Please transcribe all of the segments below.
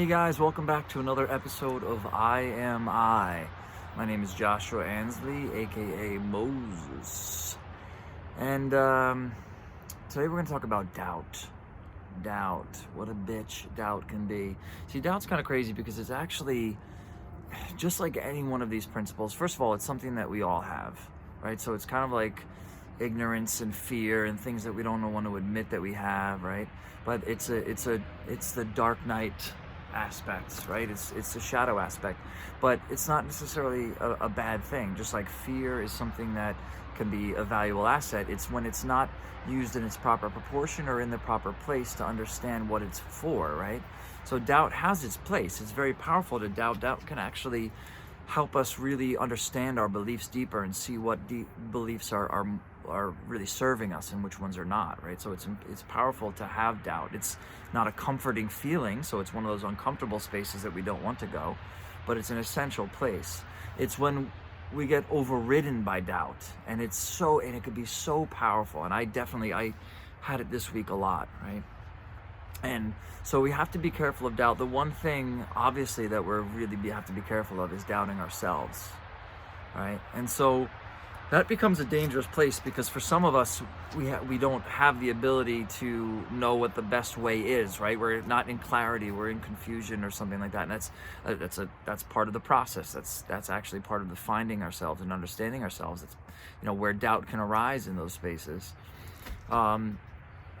Hey guys, welcome back to another episode of I Am I. My name is Joshua Ansley, aka Moses. And today we're going to talk about doubt. Doubt. What a bitch doubt can be. See, doubt's kind of crazy because it's actually just like any one of these principles. First of all, it's something that we all have, right? So it's kind of like ignorance and fear and things that we don't want to admit that we have, right? But it's the dark night aspects, right? It's the shadow aspect, but it's not necessarily a bad thing. Just like fear is something that can be a valuable asset. It's when it's not used in its proper proportion or in the proper place to understand what it's for, right? So doubt has its place. It's very powerful to doubt. Doubt can actually help us really understand our beliefs deeper and see what beliefs are really serving us and which ones are not, right? So it's powerful to have doubt. It's not a comforting feeling, so it's one of those uncomfortable spaces that we don't want to go, but it's an essential place. It's when we get overridden by doubt, and it could be so powerful. And I had it this week a lot, right? And so we have to be careful of doubt. The one thing, obviously, that have to be careful of is doubting ourselves, right? And so that becomes a dangerous place because for some of us, we don't have the ability to know what the best way is, right? We're not in clarity, we're in confusion or something like that. And that's part of the process. That's actually part of the finding ourselves and understanding ourselves. It's, where doubt can arise in those spaces.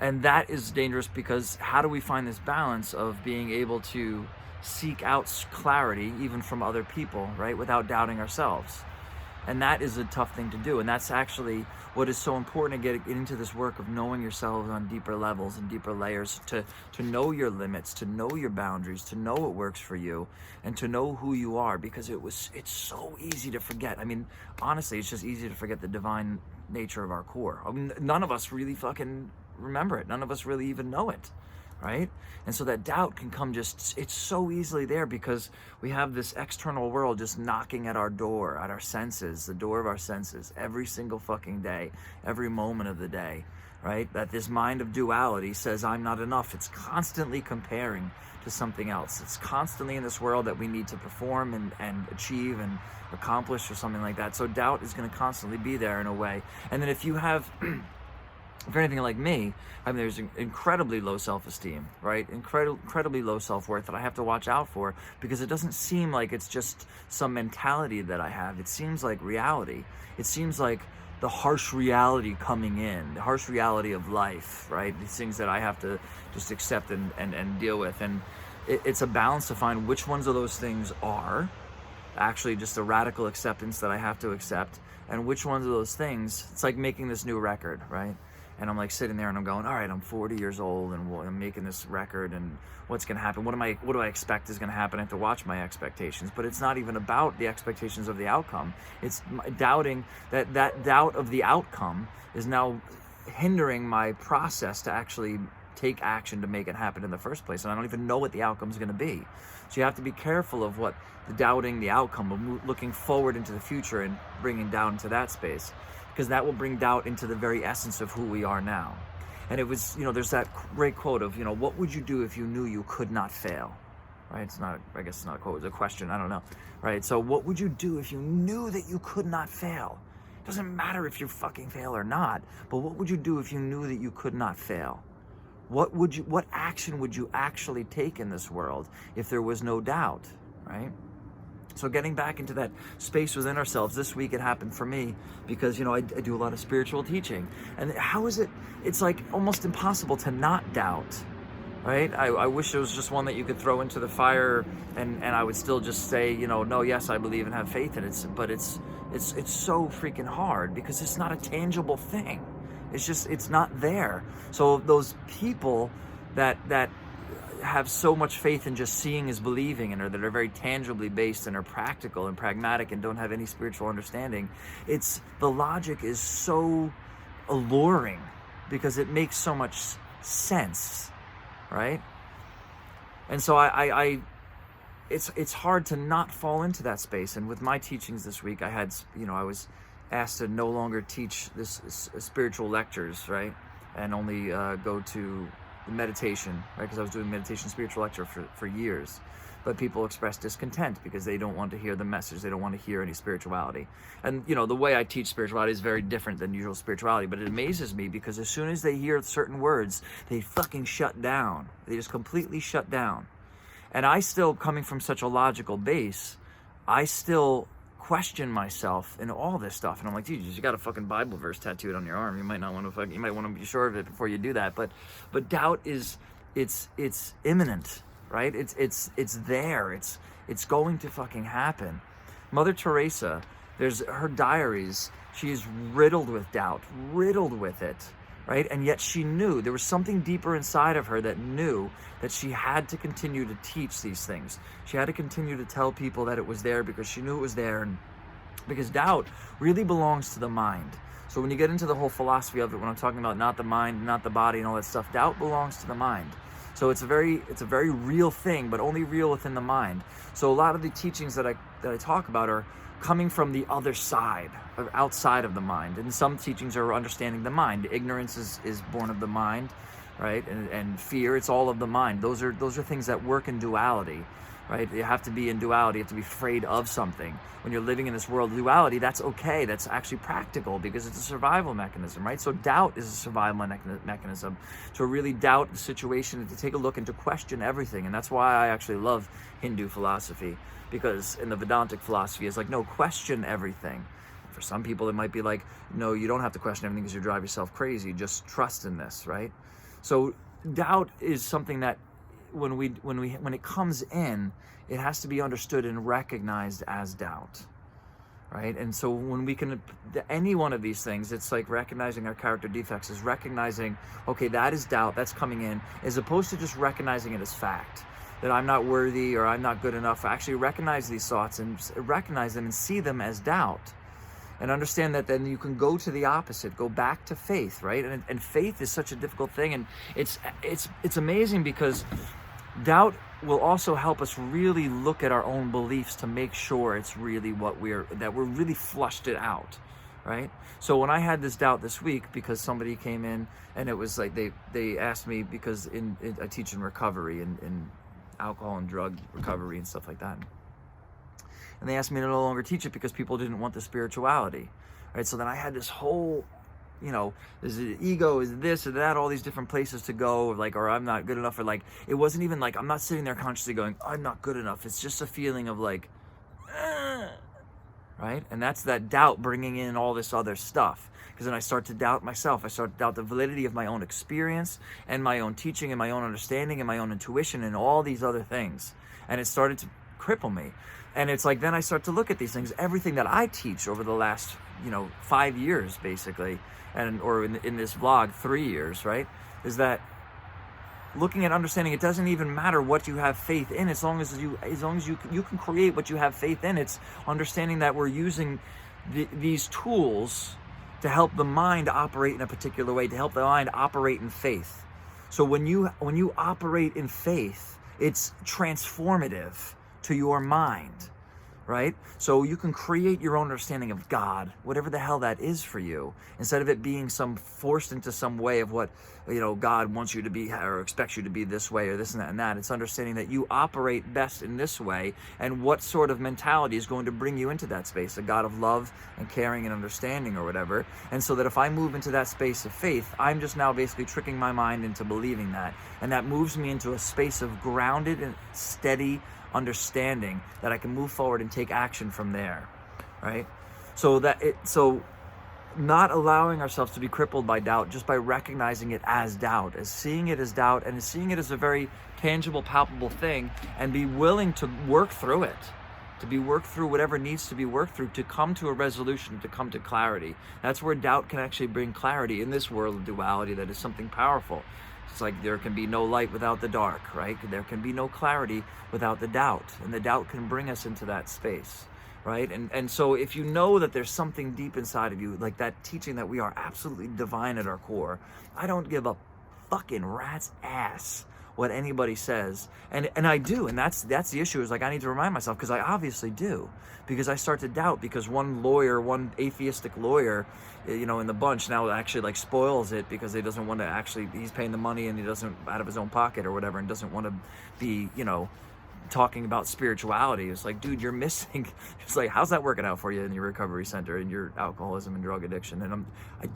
And that is dangerous because how do we find this balance of being able to seek out clarity even from other people, right, without doubting ourselves? And that is a tough thing to do. And that's actually what is so important to get into this work of knowing yourselves on deeper levels and deeper layers, to know your limits, to know your boundaries, to know what works for you, and to know who you are, because it's so easy to forget. I mean, honestly, it's just easy to forget the divine nature of our core. I mean, none of us really fucking remember it. None of us really even know it, right? And so that doubt can come it's so easily there because we have this external world just knocking at our door, at our senses, the door of our senses, every single fucking day, every moment of the day, right? That this mind of duality says, I'm not enough. It's constantly comparing to something else. It's constantly in this world that we need to perform and achieve and accomplish or something like that. So doubt is going to constantly be there in a way. And then if you have if you're anything like me, I mean, there's incredibly low self-esteem, right? Incredibly low self-worth that I have to watch out for because it doesn't seem like it's just some mentality that I have. It seems like reality. It seems like the harsh reality coming in, the harsh reality of life, right? These things that I have to just accept and deal with. And it's a balance to find which ones of those things are actually just a radical acceptance that I have to accept, and which ones of those things, it's like making this new record, right? And I'm like sitting there and I'm going, all right, I'm 40 years old and I'm making this record, and what's going to happen? What do I expect is going to happen? I have to watch my expectations, but it's not even about the expectations of the outcome. It's doubting that doubt of the outcome is now hindering my process to actually take action to make it happen in the first place. And I don't even know what the outcome is going to be. So you have to be careful of what the doubting the outcome, of looking forward into the future and bringing doubt into that space, because that will bring doubt into the very essence of who we are now. And it was, there's that great quote of, what would you do if you knew you could not fail? Right? I guess it's not a quote, it's a question, I don't know. Right? So what would you do if you knew that you could not fail? It doesn't matter if you fucking fail or not, but what would you do if you knew that you could not fail? What action would you actually take in this world if there was no doubt, right? So getting back into that space within ourselves, this week it happened for me because, I do a lot of spiritual teaching. And it's like almost impossible to not doubt, right? I wish it was just one that you could throw into the fire and I would still just say, no, yes, I believe and have faith in it. But it's so freaking hard because it's not a tangible thing. It's not there. So those people that have so much faith in just seeing is believing, and that are very tangibly based and are practical and pragmatic and don't have any spiritual understanding, the logic is so alluring because it makes so much sense, right? And so it's hard to not fall into that space. And with my teachings this week, I was asked to no longer teach this spiritual lectures, right? And only go to meditation, right? Because I was doing meditation spiritual lecture for years. But people express discontent because they don't want to hear the message. They don't want to hear any spirituality. And, you know, the way I teach spirituality is very different than usual spirituality. But it amazes me because as soon as they hear certain words, they fucking shut down. They just completely shut down. And I still, coming from such a logical base, I still question myself in all this stuff. And I'm like, dude, you got a fucking Bible verse tattooed on your arm. You might not want to you might want to be sure of it before you do that. But doubt is, it's imminent. Right? It's there. It's going to fucking happen. Mother Teresa, there's her diaries. She's riddled with doubt, riddled with it, right? And yet she knew there was something deeper inside of her that knew that she had to continue to teach these things. She had to continue to tell people that it was there because she knew it was there, and because doubt really belongs to the mind. So when you get into the whole philosophy of it, when I'm talking about not the mind, not the body, and all that stuff, doubt belongs to the mind. So it's a very real thing, but only real within the mind. So a lot of the teachings that I talk about are coming from the other side, or outside of the mind. And some teachings are understanding the mind. Ignorance is born of the mind, right? And fear, it's all of the mind. Those are things that work in duality, right? You have to be in duality. You have to be afraid of something. When you're living in this world of duality, that's okay. That's actually practical because it's a survival mechanism, right? So doubt is a survival mechanism. To really doubt the situation and to take a look and to question everything. And that's why I actually love Hindu philosophy, because in the Vedantic philosophy, it's like, no, question everything. For some people, it might be like, no, you don't have to question everything because you drive yourself crazy. Just trust in this, right? So doubt is something that when it comes in, it has to be understood and recognized as doubt, right? And so when we can, any one of these things, it's like recognizing our character defects is recognizing, okay, that is doubt, that's coming in, as opposed to just recognizing it as fact, that I'm not worthy or I'm not good enough. Actually recognize these thoughts and recognize them and see them as doubt. And understand that then you can go to the opposite, go back to faith, right? And faith is such a difficult thing, and it's amazing because doubt will also help us really look at our own beliefs to make sure it's really that we're really flushed it out, right? So when I had this doubt this week, because somebody came in and it was like they asked me, because I teach in recovery, in alcohol and drug recovery and stuff like that. And they asked me to no longer teach it because people didn't want the spirituality, right? So then I had this whole, you know, is it ego, is this or that, all these different places to go, like, or I'm not good enough, or like, it wasn't even like, I'm not sitting there consciously going, I'm not good enough. It's just a feeling of like, right? And that's that doubt bringing in all this other stuff. Because then I start to doubt myself. I start to doubt the validity of my own experience and my own teaching and my own understanding and my own intuition and all these other things. And it started to cripple me. And it's like, then I start to look at these things, everything that I teach over the last, 5 years, basically, or in this vlog, 3 years, right? Is that looking at understanding it doesn't even matter what you have faith in, as long as you can create what you have faith in. It's understanding that we're using these tools to help the mind operate in a particular way, to help the mind operate in faith. So when you operate in faith, it's transformative to your mind, right? So you can create your own understanding of God, whatever the hell that is for you, instead of it being forced into some way of what, God wants you to be or expects you to be this way or this and that and that. It's understanding that you operate best in this way, and what sort of mentality is going to bring you into that space, a God of love and caring and understanding or whatever. And so that if I move into that space of faith, I'm just now basically tricking my mind into believing that. And that moves me into a space of grounded and steady understanding that I can move forward and take action from there, right? So not allowing ourselves to be crippled by doubt, just by recognizing it as doubt, as seeing it as doubt, and as seeing it as a very tangible, palpable thing, and be willing to work through it, to be worked through whatever needs to be worked through, to come to a resolution, to come to clarity. That's where doubt can actually bring clarity in this world of duality that is something powerful. It's like there can be no light without the dark, right? There can be no clarity without the doubt, and the doubt can bring us into that space, right? And so if you know that there's something deep inside of you, like that teaching that we are absolutely divine at our core, I don't give a fucking rat's ass what anybody says. And I do, and that's the issue, is like I need to remind myself, because I obviously do, because I start to doubt, because one atheistic lawyer, you know, in the bunch now actually like spoils it, because he doesn't want to actually, he's paying the money and he doesn't, out of his own pocket or whatever, and doesn't want to be, you know, talking about spirituality. It's like, dude, you're missing. It's like, how's that working out for you in your recovery center and your alcoholism and drug addiction? And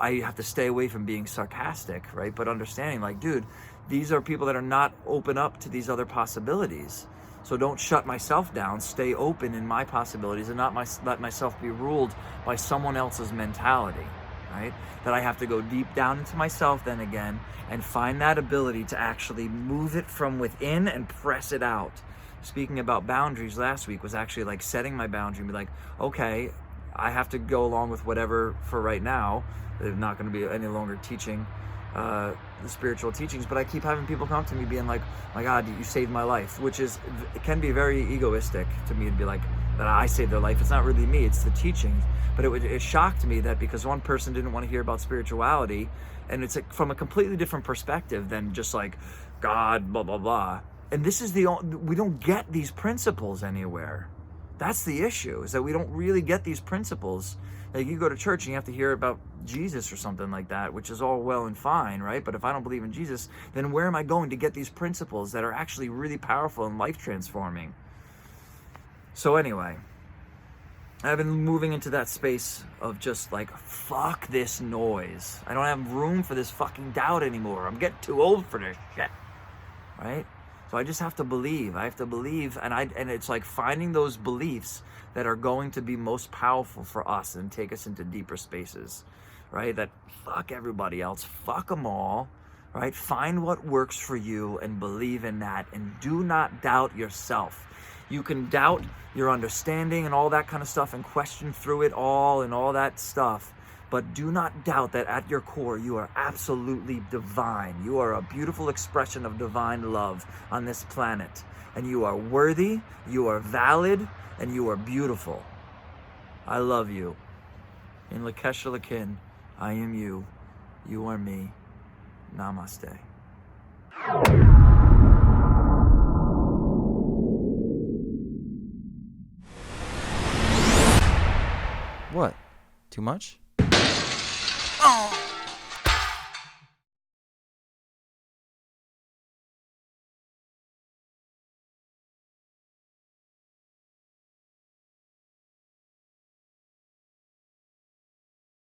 I have to stay away from being sarcastic, right? But understanding, like, dude, these are people that are not open up to these other possibilities. So don't shut myself down. Stay open in my possibilities, and not let myself be ruled by someone else's mentality, right? That I have to go deep down into myself then again and find that ability to actually move it from within and press it out. Speaking about boundaries last week was actually like setting my boundary and be like, okay, I have to go along with whatever for right now. They're not going to be any longer teaching the spiritual teachings, but I keep having people come to me being like, my God, you saved my life, which is, it can be very egoistic to me to be like, that I saved their life. It's not really me, it's the teachings. But it shocked me that because one person didn't want to hear about spirituality, and it's like from a completely different perspective than just like God, blah, blah, blah. And this is we don't get these principles anywhere. That's the issue, is that we don't really get these principles. Like, you go to church and you have to hear about Jesus or something like that, which is all well and fine, right? But if I don't believe in Jesus, then where am I going to get these principles that are actually really powerful and life transforming? So anyway, I've been moving into that space of just like, fuck this noise. I don't have room for this fucking doubt anymore. I'm getting too old for this shit, right? So I just have to believe. I have to believe, and it's like finding those beliefs that are going to be most powerful for us and take us into deeper spaces, right? That fuck everybody else, fuck them all, right? Find what works for you and believe in that, and do not doubt yourself. You can doubt your understanding and all that kind of stuff and question through it all and all that stuff. But do not doubt that at your core, you are absolutely divine. You are a beautiful expression of divine love on this planet. And you are worthy, you are valid, and you are beautiful. I love you. In Lakesha Lakin, I am you. You are me. Namaste. What? Too much?